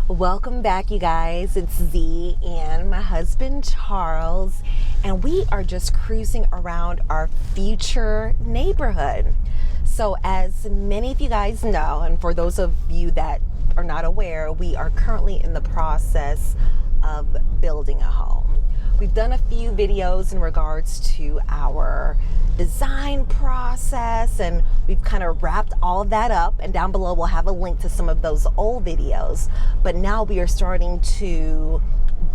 Welcome back, you guys. It's Z and my husband Charles, and we are just cruising around our future neighborhood. So, as many of you guys know, and for those of you that are not aware, we are currently in the process of building a home. We've done a few videos in regards to our design process, and we've kind of wrapped all of that up, and down below we'll have a link to some of those old videos. But now we are starting to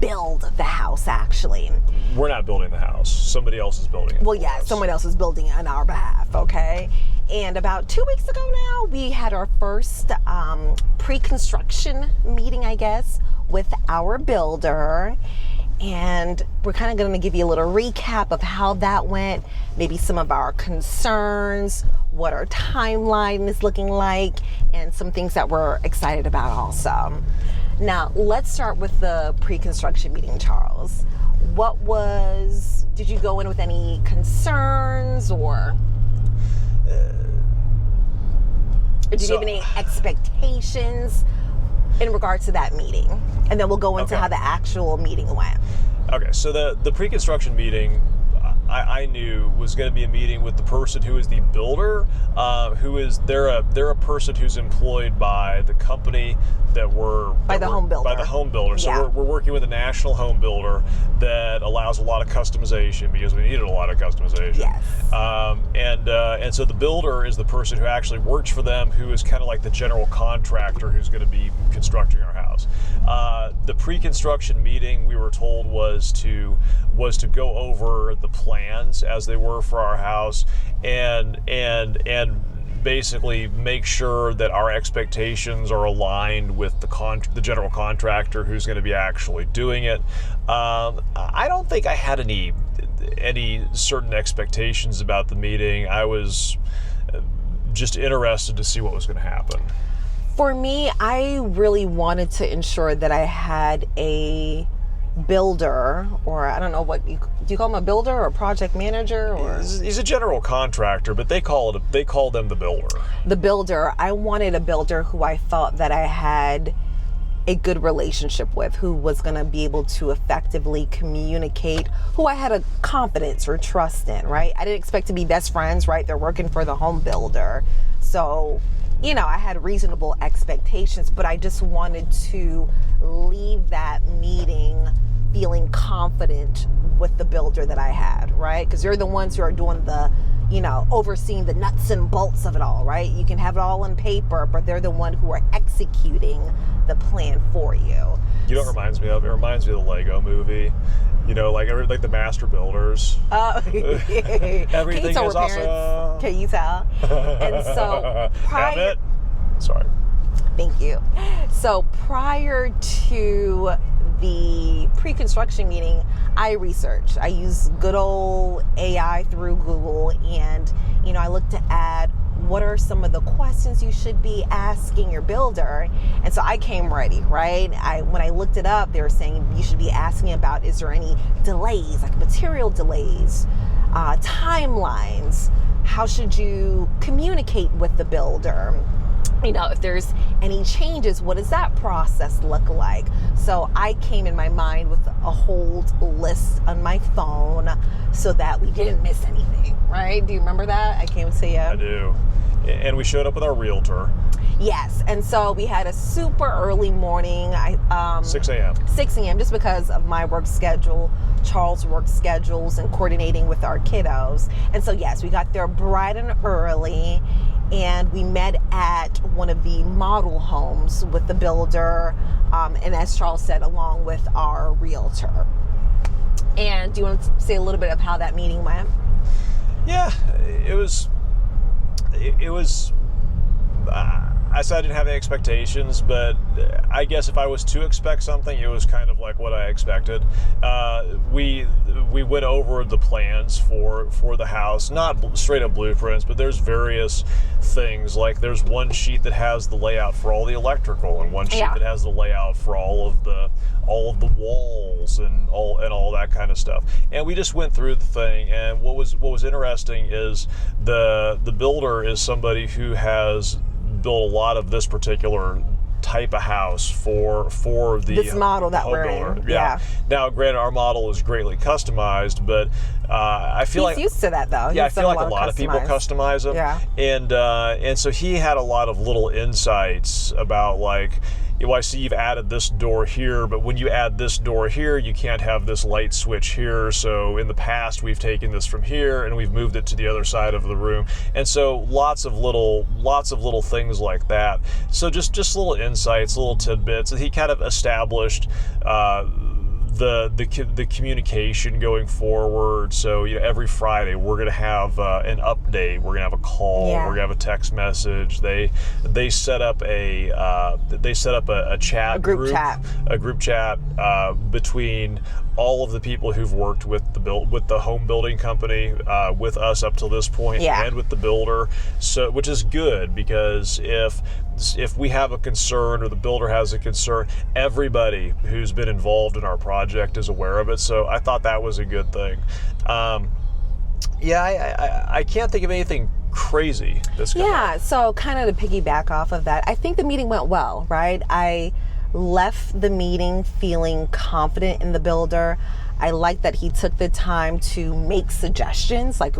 build the house. Actually, we're not building the house, somebody else is building it. Well, yeah, someone else is building it on our behalf. Okay. And about 2 weeks ago now, we had our first pre-construction meeting, I guess, with our builder. And we're kind of going to give you a little recap of how that went, maybe some of our concerns, what our timeline is looking like, and some things that we're excited about also. Now, let's start with the pre-construction meeting, Charles. Did you go in with any concerns or did you have any expectations in regards to that meeting? And then we'll go into how the actual meeting went. Okay, so the pre-construction meeting, I knew was going to be a meeting with the person who is the builder, they're a person who's employed by the company that by the home builder. So yeah. we're working with a national home builder that allows a lot of customization because we needed a lot of customization. Yes. And so the builder is the person who actually works for them, who is kind of like the general contractor who's going to be constructing our house. The pre-construction meeting, we were told, was to go over the plans as they were for our house and basically make sure that our expectations are aligned with the general contractor who's going to be actually doing it. I don't think I had any certain expectations about the meeting. I was just interested to see what was going to happen. For me, I really wanted to ensure that I had a builder, or I don't know do you call him a builder or a project manager? Or he's a general contractor, but they call them the builder. The builder. I wanted a builder who I felt that I had a good relationship with, who was going to be able to effectively communicate, who I had a confidence or trust in, right? I didn't expect to be best friends, right? They're working for the home builder. So, I had reasonable expectations, but I just wanted to leave that meeting feeling confident with the builder that I had, right? Because they're the ones who are doing the, overseeing the nuts and bolts of it all, right? You can have it all on paper, but they're the one who are executing the plan for you. You know what it reminds me of? It reminds me of the Lego movie. Like the master builders. Everything is awesome. Can you tell? And so Sorry. Thank you. So prior to the pre-construction meeting, I researched. I used good old AI through Google, and I looked at what are some of the questions you should be asking your builder. And so I came ready, right? When I looked it up, they were saying you should be asking about, is there any delays, like material delays, timelines? How should you communicate with the builder? If there's any changes, what does that process look like? So I came in my mind with a whole list on my phone so that we didn't miss anything, right? Do you remember that? I came to you. I do. And we showed up with our realtor. Yes, and so we had a super early morning. 6 a.m. 6 a.m. just because of my work schedule, Charles' work schedules, and coordinating with our kiddos. And so yes, we got there bright and early, and we met at one of the model homes with the builder, and as Charles said, along with our realtor. And do you want to say a little bit of how that meeting went? Yeah, it was. I said I didn't have any expectations, but I guess if I was to expect something, it was kind of like what I expected. We went over the plans for the house, not straight up blueprints, but there's various things. Like there's one sheet that has the layout for all the electrical, and one sheet that has the layout for all of the walls and all that kind of stuff. And we just went through the thing. And what was interesting is the builder is somebody who has built a lot of this particular type of house for the This model that home we're builder. in. Yeah. Now, granted, our model is greatly customized, but I feel He's like used to that though. yeah, I He's done feel like a lot of people customized. customize them. Yeah. And so he had a lot of little insights about like, I see you've added this door here, but when you add this door here, you can't have this light switch here. So in the past, we've taken this from here and we've moved it to the other side of the room. And so lots of little things like that. So just little insights, little tidbits. And he kind of established the communication going forward. So every Friday we're going to have an update. We're going to have a call. Yeah. We're going to have a text message. They set up a chat, A group chat between all of the people who've worked with the home building company with us up till this point, Yeah. and with the builder. So which is good, because if we have a concern or the builder has a concern, everybody who's been involved in our project is aware of it. So I thought that was a good thing. I can't think of anything crazy that's going on. So kind of to piggyback off of that, I think the meeting went well, right? I left the meeting feeling confident in the builder. I like that he took the time to make suggestions, like,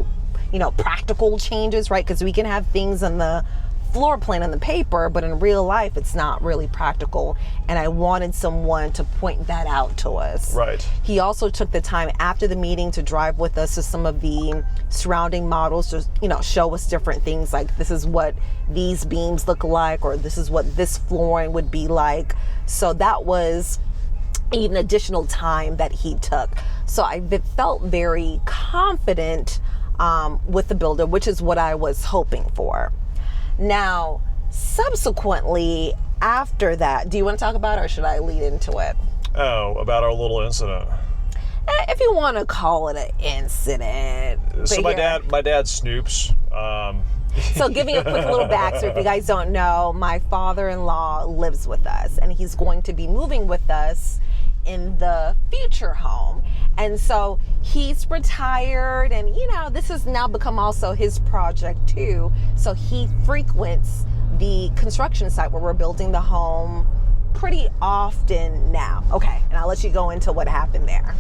practical changes, right? Because we can have things on the floor plan on the paper, but in real life, it's not really practical. And I wanted someone to point that out to us. Right. He also took the time after the meeting to drive with us to some of the surrounding models to, show us different things, like this is what these beams look like, or this is what this flooring would be like. So that was even additional time that he took. So I felt very confident with the builder, which is what I was hoping for. Now, subsequently, after that, do you want to talk about it, or should I lead into it? Oh, about our little incident. If you want to call it an incident. So my dad snoops. So giving a quick little backstory, if you guys don't know, my father-in-law lives with us, and he's going to be moving with us in the future home. And so he's retired, and this has now become also his project too. So he frequents the construction site where we're building the home pretty often now. Okay, and I'll let you go into what happened there.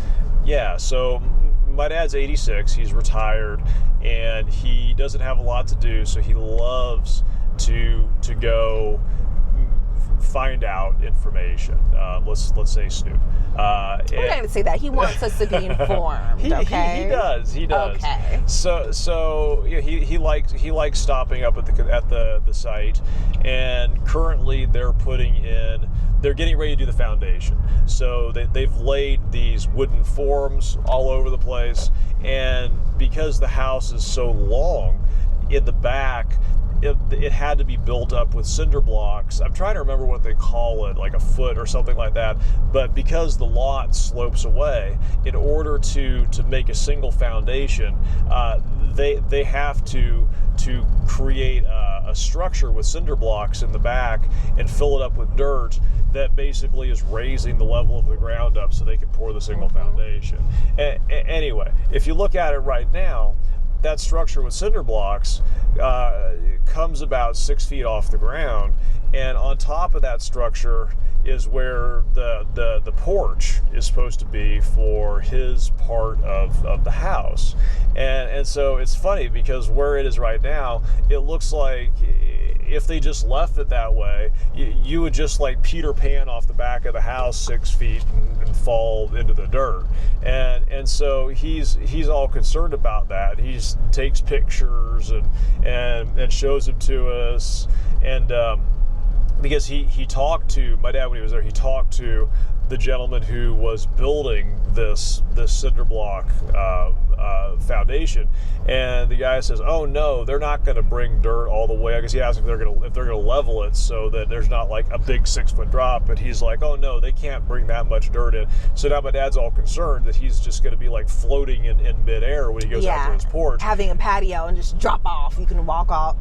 Yeah, so my dad's 86, he's retired, and he doesn't have a lot to do, so he loves to go find out information. Let's say snoop. We're not going to say that. He wants us to be informed. Okay. He does. Okay. So he likes stopping up at the site, and currently they're getting ready to do the foundation. So they've laid these wooden forms all over the place, and because the house is so long, in the back, it had to be built up with cinder blocks. I'm trying to remember what they call it, like a foot or something like that. But because the lot slopes away, in order to make a single foundation, they have to create a structure with cinder blocks in the back and fill it up with dirt that basically is raising the level of the ground up so they can pour the single foundation. Anyway, if you look at it right now, that structure with cinder blocks comes about 6 feet off the ground, and on top of that structure is where the porch is supposed to be for his part of the house. And so it's funny, because where it is right now, it looks like if they just left it that way, you would just like Peter Pan off the back of the house 6 feet and fall into the dirt. And so he's all concerned about that. He just takes pictures and shows them to us. And because he talked to my dad when he was there, he talked to the gentleman who was building this cinder block foundation, and the guy says, "Oh no, they're not going to bring dirt all the way." I guess he asked if they're going to level it so that there's not like a big 6 foot drop. But he's like, "Oh no, they can't bring that much dirt in." So now my dad's all concerned that he's just going to be like floating in midair when he goes out to his porch. Having a patio and just drop off. You can walk off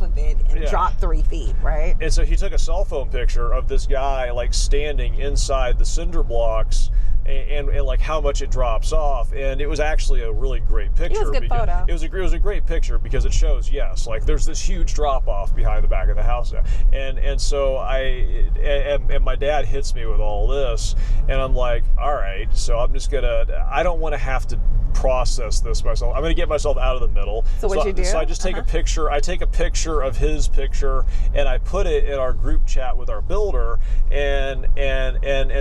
of it and drop 3 feet, right? And so he took a cell phone picture of this guy like standing inside the cinder blocks, and like how much it drops off. And it was actually a really great picture. It was a good photo. It was a great picture because it shows, yes, like there's this huge drop off behind the back of the house now. And so and my dad hits me with all this, and I'm like, all right, so I don't want to have to process this myself. I'm going to get myself out of the middle. So what you do? So I just take a picture. I take a picture of his picture and I put it in our group chat with our builder and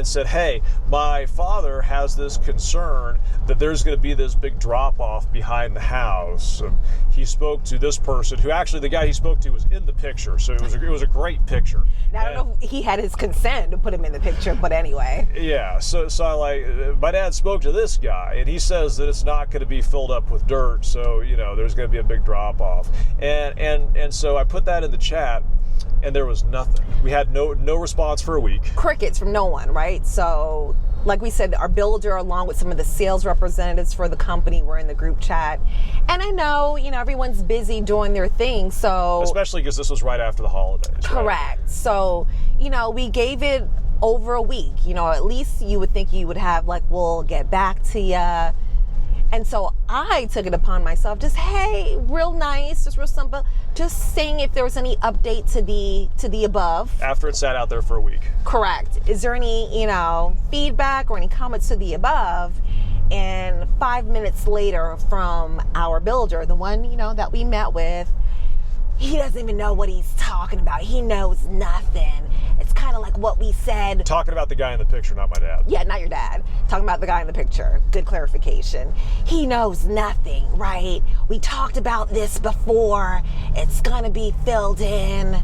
said, hey, my father has this concern that there's going to be this big drop off behind the house. And he spoke to this person who actually the guy he spoke to was in the picture. So it was a great picture. Now, I don't know if he had his consent to put him in the picture, but anyway. Yeah, so I like, my dad spoke to this guy, and he says that it's not going to be filled up with dirt, so, there's going to be a big drop-off. And so I put that in the chat, and there was nothing. We had no response for a week. Crickets from no one, right? So, like we said, our builder, along with some of the sales representatives for the company, were in the group chat. And I know, everyone's busy doing their thing, so... Especially because this was right after the holidays. Correct. Right? So, we gave it over a week. At least you would think you would have, like, we'll get back to ya. And so I took it upon myself, just, hey, real nice, just real simple, just saying if there was any update to the above. After it sat out there for a week. Correct. Is there any, feedback or any comments to the above? And 5 minutes later from our builder, the one, that we met with, he doesn't even know what he's talking about. He knows nothing. It's kind of like what we said. Talking about the guy in the picture, not my dad. Yeah, not your dad. Talking about the guy in the picture. Good clarification. He knows nothing, right? We talked about this before. It's going to be filled in.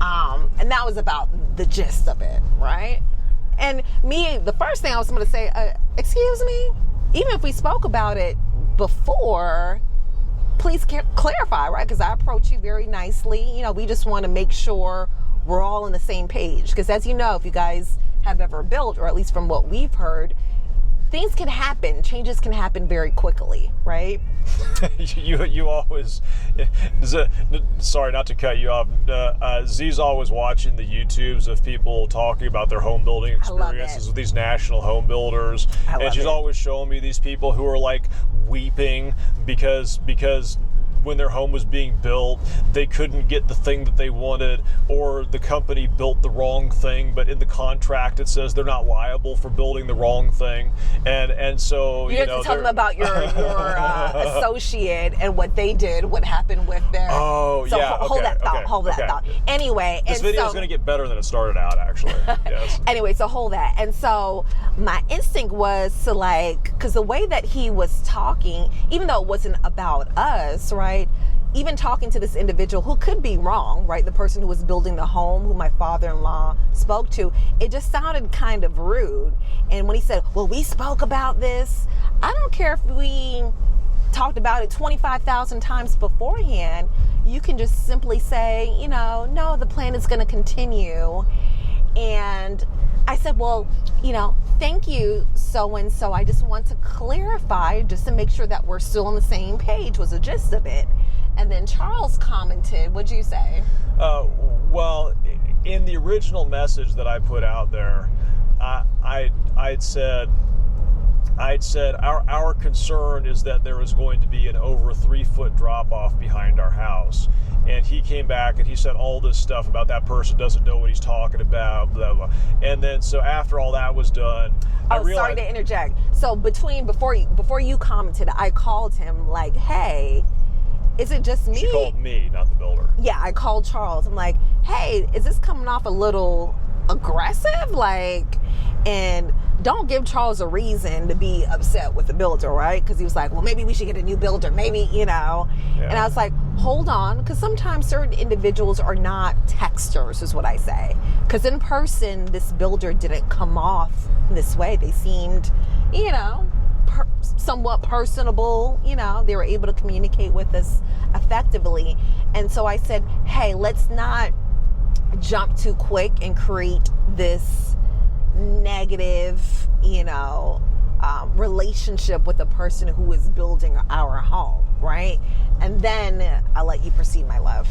And that was about the gist of it, right? And me, the first thing I was going to say, excuse me, even if we spoke about it before, please clarify, right? Because I approach you very nicely. We just want to make sure we're all on the same page. Because as you know, if you guys have ever built, or at least from what we've heard, things can happen. Changes can happen very quickly, right? you always, sorry not to cut you off, Z's always watching the YouTubes of people talking about their home building experiences with these national home builders. And she's always showing me these people who are like weeping because when their home was being built, they couldn't get the thing that they wanted, or the company built the wrong thing, but in the contract it says they're not liable for building the wrong thing. And so, you have to tell them about your associate and what they did, what happened with their... Oh, so yeah. Hold that thought. Anyway. This video is going to get better than it started out, actually. Yes. Anyway, so hold that. And so my instinct was to because the way that he was talking, even though it wasn't about us, right? Even talking to this individual who could be wrong, right? The person who was building the home, who my father-in-law spoke to, it just sounded kind of rude. And when he said, well, we spoke about this, I don't care if we talked about it 25,000 times beforehand, you can just simply say, no, the plan is going to continue. And I said, well, thank you, so-and-so. I just want to clarify, just to make sure that we're still on the same page, was the gist of it. And then Charles commented, what'd you say? Well, in the original message that I put out there, I'd said our concern is that there is going to be an over 3-foot drop off behind our house. And he came back and he said all this stuff about that person doesn't know what he's talking about, blah, blah. And then so after all that was done, I realized... Sorry to interject. So before you commented, I called him like, hey, is it just me? She called me, not the builder. Yeah, I called Charles. I'm like, hey, is this coming off a little aggressive? And don't give Charles a reason to be upset with the builder, right? Because he was like, well, maybe we should get a new builder, maybe, Yeah. And I was like, hold on, because sometimes certain individuals are not texters, is what I say. Because in person, this builder didn't come off this way. They seemed, somewhat personable. They were able to communicate with us effectively. And so I said, hey, let's not jump too quick and create this negative, relationship with the person who is building our home, right? And then I'll let you proceed, my love.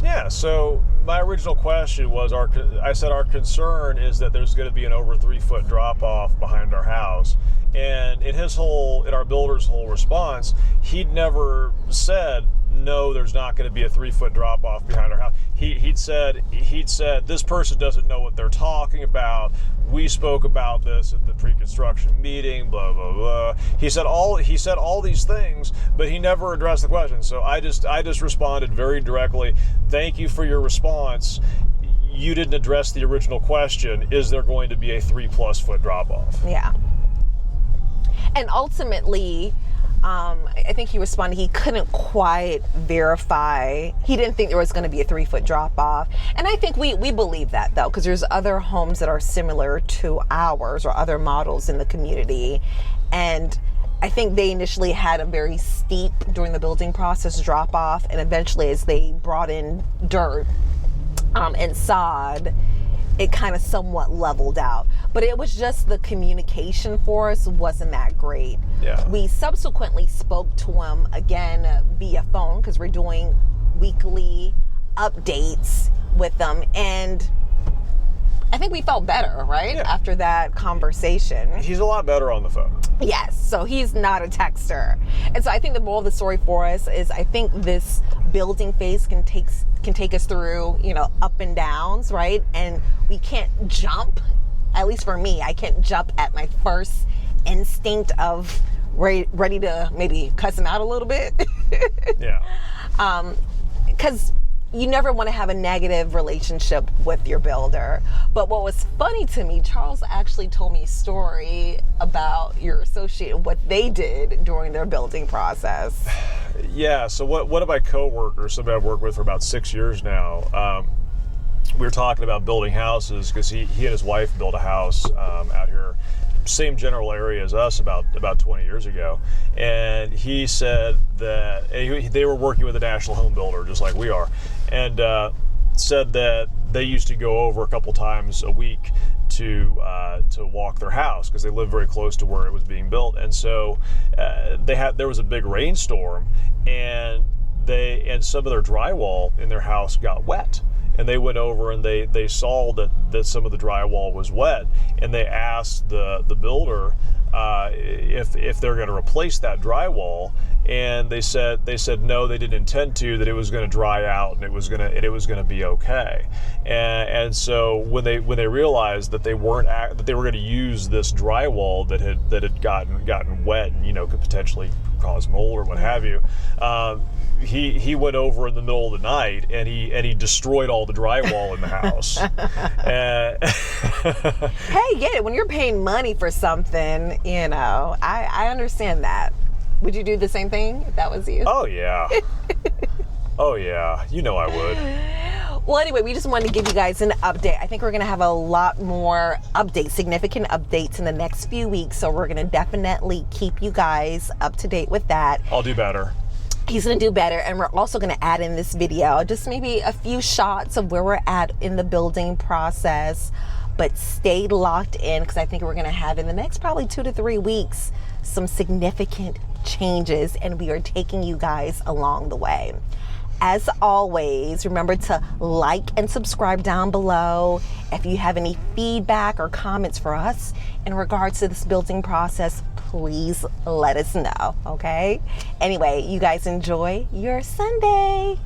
Yeah, so my original question was, I said our concern is that there's going to be an over 3 foot drop off behind our house. And in our builder's whole response, he'd never said, no, there's not going to be a 3 foot drop off behind our house. He'd said, this person doesn't know what they're talking about. We spoke about this at the pre-construction meeting, blah, blah, blah. He said all these things, but he never addressed the question. So I just responded very directly. Thank you for your response. You didn't address the original question. Is there going to be a 3+ foot drop off? Yeah. And ultimately, I think he responded he couldn't quite verify. He didn't think there was going to be a 3 foot drop off. And I think we believe that, though, because there's other homes that are similar to ours or other models in the community. And I think they initially had a very steep, during the building process, drop off. And eventually, as they brought in dirt and sod, it kind of somewhat leveled out. But it was just the communication for us wasn't that great. Yeah. We subsequently spoke to him again via phone, because we're doing weekly updates with them. And I think we felt better, right? Yeah. After that conversation. He's a lot better on the phone. Yes, so he's not a texter. And so I think the moral of the story for us is, I think this building phase can take us through, up and downs, right? And we can't jump, at least for me, I can't jump at my first instinct of ready to maybe cuss him out a little bit. Yeah. Because you never want to have a negative relationship with your builder. But what was funny to me, Charles actually told me a story about your associate and what they did during their building process. Yeah, so one of my coworkers, somebody I've worked with for about 6 years now, we were talking about building houses, because he and his wife built a house out here, same general area as us about 20 years ago. And he said that they were working with a national home builder, just like we are, and said that they used to go over a couple times a week to walk their house, because they lived very close to where it was being built. And so there was a big rainstorm, and some of their drywall in their house got wet. And they went over and they saw that some of the drywall was wet, and they asked the builder if they're going to replace that drywall, and they said no, they didn't intend to, that it was going to dry out and it was going to be okay. And so when they realized that they were going to use this drywall that had gotten wet and could potentially cause mold or what have you, he went over in the middle of the night and he destroyed all the drywall in the house. Hey, get it. When you're paying money for something, I understand that. Would you do the same thing if that was you? Oh yeah. Oh yeah. I would. Well, anyway, we just wanted to give you guys an update. I think we're going to have a lot more updates, significant updates in the next few weeks. So we're going to definitely keep you guys up to date with that. I'll do better. He's going to do better. And we're also going to add in this video just maybe a few shots of where we're at in the building process. But stay locked in, because I think we're going to have in the next probably 2 to 3 weeks some significant changes, and we are taking you guys along the way. As always, remember to like and subscribe down below. If you have any feedback or comments for us in regards to this building process, please let us know, okay? Anyway, you guys enjoy your Sunday.